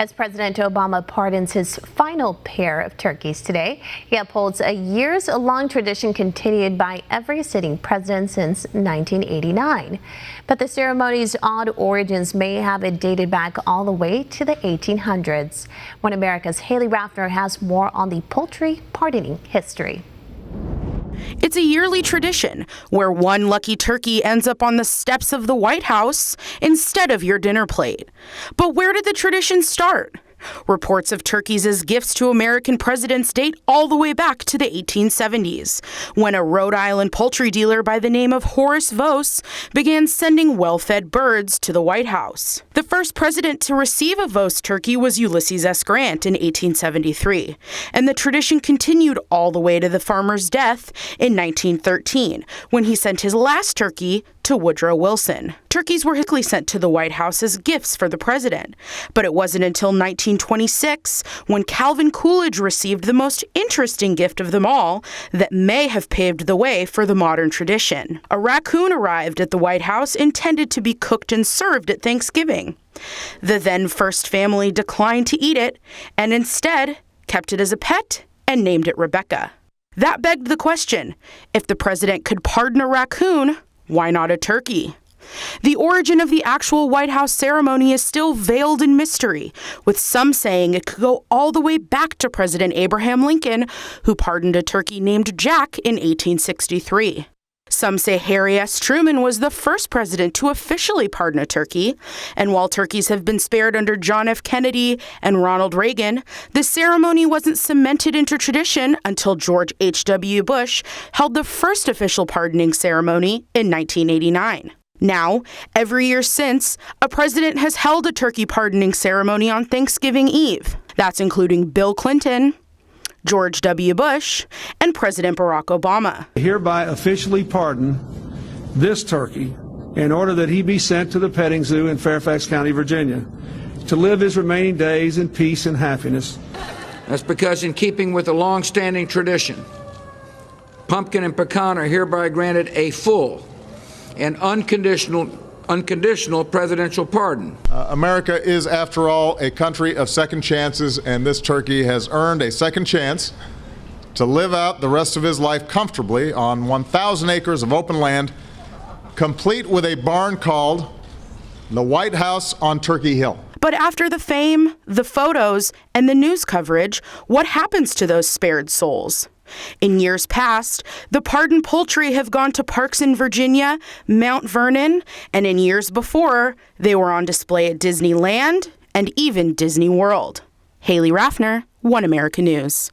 As President Obama pardons his final pair of turkeys today, he upholds a years-long tradition continued by every sitting president since 1989. But the ceremony's odd origins may have it dated back all the way to the 1800s. One America's Hayley Rafner has more on the poultry pardoning history. It's a yearly tradition where one lucky turkey ends up on the steps of the White House instead of your dinner plate. But where did the tradition start? Reports of turkeys as gifts to American presidents date all the way back to the 1870s, when a Rhode Island poultry dealer by the name of Horace Vos began sending well-fed birds to the White House. The first president to receive a Vos turkey was Ulysses S. Grant in 1873, and the tradition continued all the way to the farmer's death in 1913, when he sent his last turkey to Woodrow Wilson. Turkeys were typically sent to the White House as gifts for the president, but it wasn't until 1926, when Calvin Coolidge received the most interesting gift of them all, that may have paved the way for the modern tradition. A raccoon arrived at the White House intended to be cooked and served at Thanksgiving. The then first family declined to eat it and instead kept it as a pet and named it Rebecca. That begged the question, if the president could pardon a raccoon, why not a turkey? The origin of the actual White House ceremony is still veiled in mystery, with some saying it could go all the way back to President Abraham Lincoln, who pardoned a turkey named Jack in 1863. Some say Harry S. Truman was the first president to officially pardon a turkey, and while turkeys have been spared under John F. Kennedy and Ronald Reagan, the ceremony wasn't cemented into tradition until George H.W. Bush held the first official pardoning ceremony in 1989. Now, every year since, a president has held a turkey pardoning ceremony on Thanksgiving Eve. That's including Bill Clinton, George W. Bush, and President Barack Obama. I hereby officially pardon this turkey in order that he be sent to the petting zoo in Fairfax County, Virginia, to live his remaining days in peace and happiness. That's because, in keeping with the long-standing tradition, pumpkin and pecan are hereby granted a full and unconditional presidential pardon. America is, after all, a country of second chances, and this turkey has earned a second chance to live out the rest of his life comfortably on 1,000 acres of open land, complete with a barn called the White House on Turkey Hill. But after the fame, the photos, and the news coverage, what happens to those spared souls? In years past, the pardoned poultry have gone to parks in Virginia, Mount Vernon, and in years before, they were on display at Disneyland and even Disney World. Hayley Rafner, One America News.